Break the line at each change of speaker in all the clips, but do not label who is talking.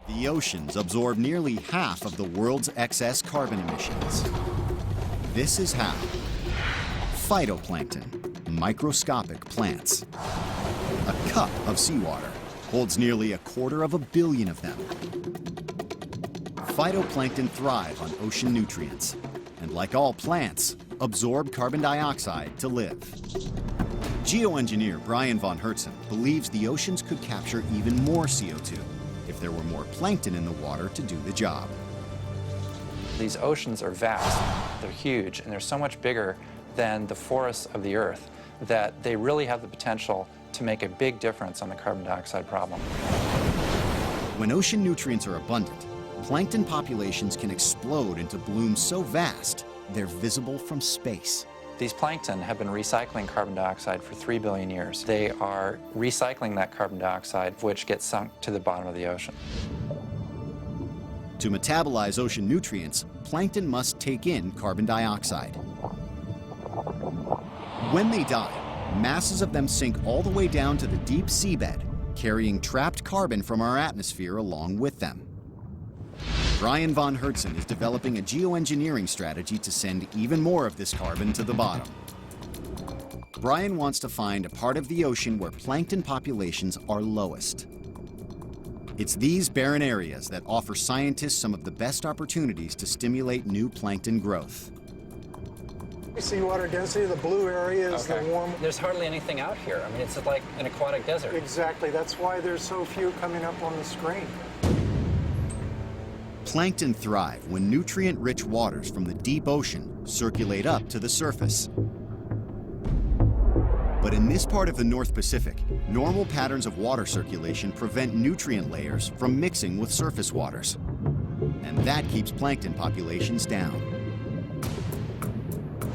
The oceans absorb nearly half of the world's excess carbon emissions. This is how. Phytoplankton, microscopic plants. A cup of seawater holds nearly 250 million of them. Phytoplankton thrive on ocean nutrients, and like all plants, absorb carbon dioxide to live. Geoengineer Brian von Hertzen believes the oceans could capture even more CO2 if there were more plankton in the water to do the job.
These oceans are vast, they're huge, and they're so much bigger than the forests of the Earth that they really have the potential to make a big difference on the carbon dioxide problem.
When ocean nutrients are abundant, plankton populations can explode into blooms so vast they're visible from space.
These plankton have been recycling carbon dioxide for 3 billion years. They are recycling that carbon dioxide, which gets sunk to the bottom of the ocean.
To metabolize ocean nutrients, plankton must take in carbon dioxide. When they die, masses of them sink all the way down to the deep seabed, carrying trapped carbon from our atmosphere along with them. Brian von Hertzen is developing a geoengineering strategy to send even more of this carbon to the bottom. Brian wants to find a part of the ocean where plankton populations are lowest. It's these barren areas that offer scientists some of the best opportunities to stimulate new plankton growth.
Seawater density, the blue area is the warm.
There's hardly anything out here. I mean, it's like an aquatic desert.
Exactly. That's why there's so few coming up on the screen.
Plankton thrive when nutrient-rich waters from the deep ocean circulate up to the surface. But in this part of the North Pacific, normal patterns of water circulation prevent nutrient layers from mixing with surface waters. And that keeps plankton populations down.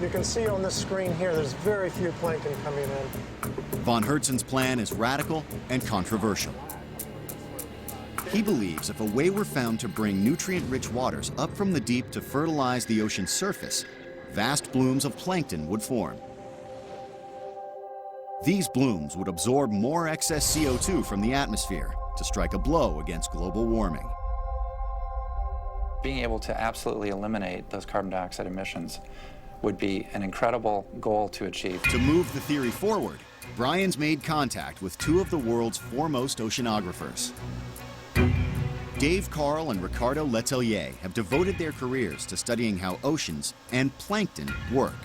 You can see on this screen here, there's very few plankton coming in.
Von Hertzen's plan is radical and controversial. He believes if a way were found to bring nutrient-rich waters up from the deep to fertilize the ocean's surface, vast blooms of plankton would form. These blooms would absorb more excess CO2 from the atmosphere to strike a blow against global warming.
Being able to absolutely eliminate those carbon dioxide emissions would be an incredible goal to achieve.
To move the theory forward, Brian's made contact with two of the world's foremost oceanographers. Dave Carl and Ricardo Letelier have devoted their careers to studying how oceans and plankton work.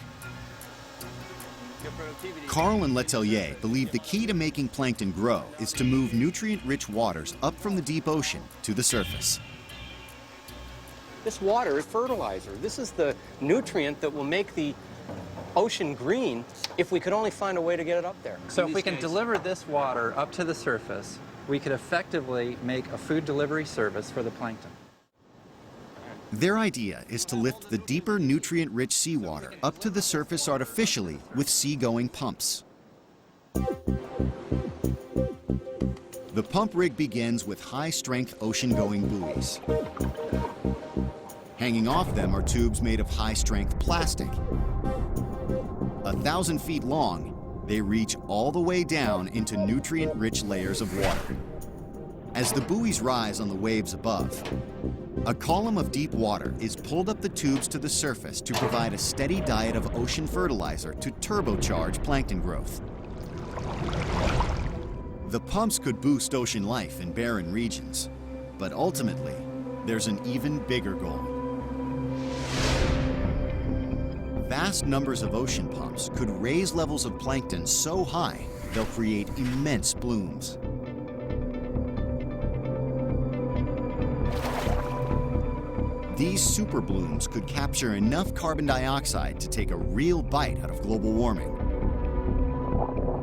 Carl and Letelier believe the key to making plankton grow is to move nutrient-rich waters up from the deep ocean to the surface.
This water is fertilizer. This is the nutrient that will make the ocean green if we could only find a way to get it up there.
So if we can deliver this water up to the surface, we could effectively make a food delivery service for the plankton.
Their idea is to lift the deeper nutrient-rich seawater up to the surface artificially with seagoing pumps. The pump rig begins with high-strength ocean-going buoys. Hanging off them are tubes made of high-strength plastic. 1,000 feet long, they reach all the way down into nutrient-rich layers of water. As the buoys rise on the waves above, a column of deep water is pulled up the tubes to the surface to provide a steady diet of ocean fertilizer to turbocharge plankton growth. The pumps could boost ocean life in barren regions, but ultimately, there's an even bigger goal. Vast numbers of ocean pumps could raise levels of plankton so high, they'll create immense blooms. These super blooms could capture enough carbon dioxide to take a real bite out of global warming.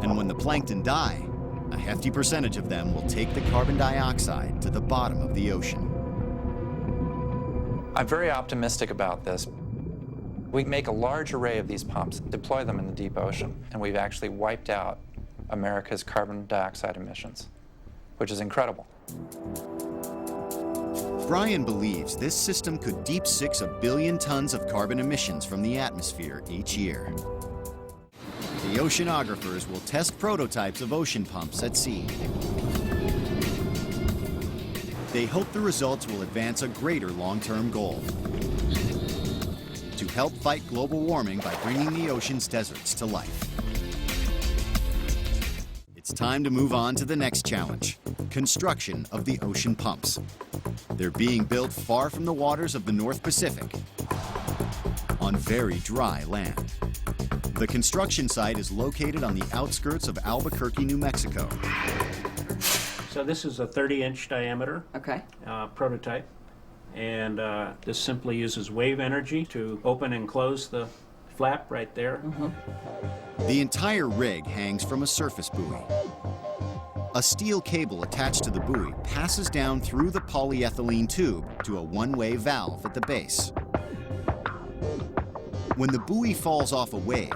And when the plankton die, a hefty percentage of them will take the carbon dioxide to the bottom of the ocean.
I'm very optimistic about this. We make a large array of these pumps, deploy them in the deep ocean, and we've actually wiped out America's carbon dioxide emissions, which is incredible.
Brian believes this system could deep six 1 billion tons of carbon emissions from the atmosphere each year. The oceanographers will test prototypes of ocean pumps at sea. They hope the results will advance a greater long-term goal: to help fight global warming by bringing the ocean's deserts to life. It's time to move on to the next challenge: construction of the ocean pumps. They're being built far from the waters of the North Pacific, on very dry land. The construction site is located on the outskirts of Albuquerque, New Mexico.
So this is a 30-inch diameter prototype, and this simply uses wave energy to open and close the flap right there.
The entire rig hangs from a surface buoy. A steel cable attached to the buoy passes down through the polyethylene tube to a one-way valve at the base. When the buoy falls off a wave,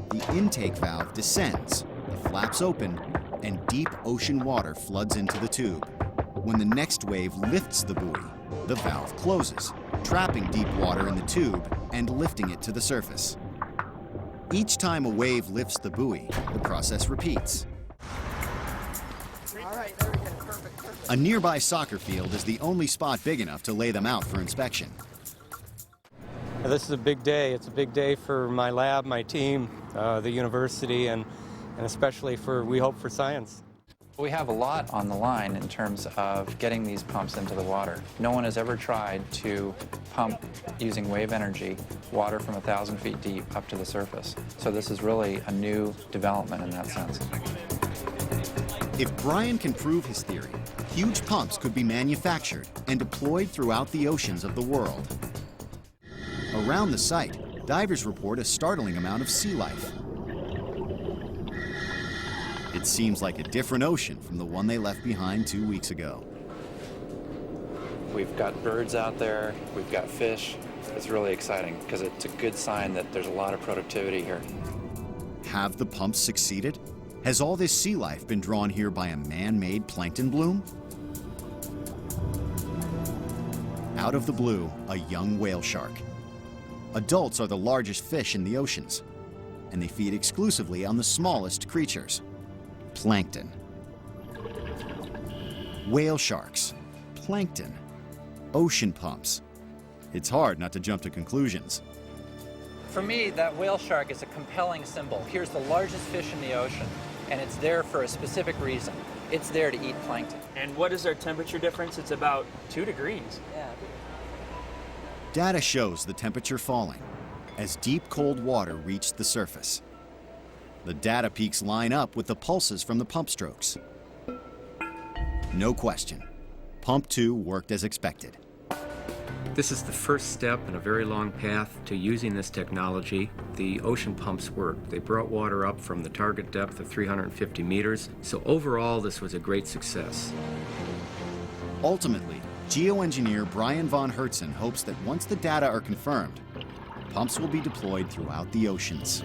the intake valve descends, the flaps open, and deep ocean water floods into the tube. When the next wave lifts the buoy, the valve closes, trapping deep water in the tube and lifting it to the surface. Each time a wave lifts the buoy, the process repeats. A nearby soccer field is the only spot big enough to lay them out for inspection.
This is a big day. It's a big day for my lab, my team, the university, and especially we hope for science.
We have a lot on the line in terms of getting these pumps into the water. No one has ever tried to pump using wave energy water from 1,000 feet deep up to the surface. So this is really a new development in that sense.
If Brian can prove his theory, huge pumps could be manufactured and deployed throughout the oceans of the world. Around the site, divers report a startling amount of sea life. It seems like a different ocean from the one they left behind 2 weeks ago.
We've got birds out there, we've got fish. It's really exciting because it's a good sign that there's a lot of productivity here.
Have the pumps succeeded? Has all this sea life been drawn here by a man-made plankton bloom? Out of the blue, a young whale shark. Adults are the largest fish in the oceans, and they feed exclusively on the smallest creatures, plankton. Whale sharks, plankton, ocean pumps. It's hard not to jump to conclusions.
For me, that whale shark is a compelling symbol. Here's the largest fish in the ocean, and it's there for a specific reason. It's there to eat plankton.
And what is our temperature difference? It's about 2 degrees.
Yeah.
Data shows the temperature falling as deep cold water reached the surface. The data peaks line up with the pulses from the pump strokes. No question, Pump 2 worked as expected.
This is the first step in a very long path to using this technology. The ocean pumps worked. They brought water up from the target depth of 350 meters. So overall, this was a great success.
Ultimately, geoengineer Brian von Hertzen hopes that once the data are confirmed, pumps will be deployed throughout the oceans.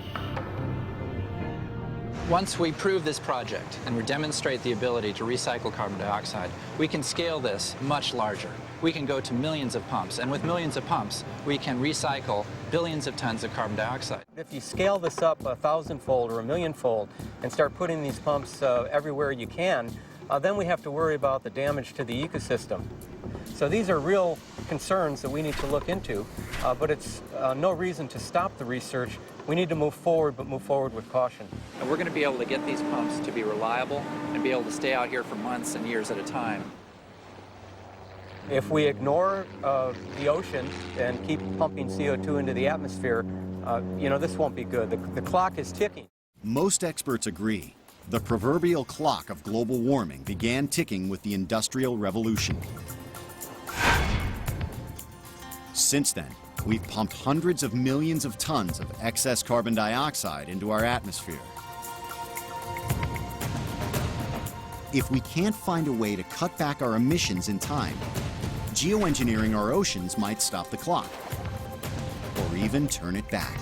Once we prove this project and we demonstrate the ability to recycle carbon dioxide, we can scale this much larger. We can go to millions of pumps, and with millions of pumps, we can recycle billions of tons of carbon dioxide.
If you scale this up 1,000-fold or 1,000,000-fold and start putting these pumps everywhere you can, then we have to worry about the damage to the ecosystem. So these are real concerns that we need to look into, but it's no reason to stop the research. We need to move forward, but move forward with caution.
And we're going to be able to get these pumps to be reliable and be able to stay out here for months and years at a time.
If we ignore the ocean and keep pumping CO2 into the atmosphere, this won't be good. The clock is ticking.
Most experts agree. The proverbial clock of global warming began ticking with the Industrial Revolution. Since then, we've pumped hundreds of millions of tons of excess carbon dioxide into our atmosphere. If we can't find a way to cut back our emissions in time, geoengineering our oceans might stop the clock, or even turn it back.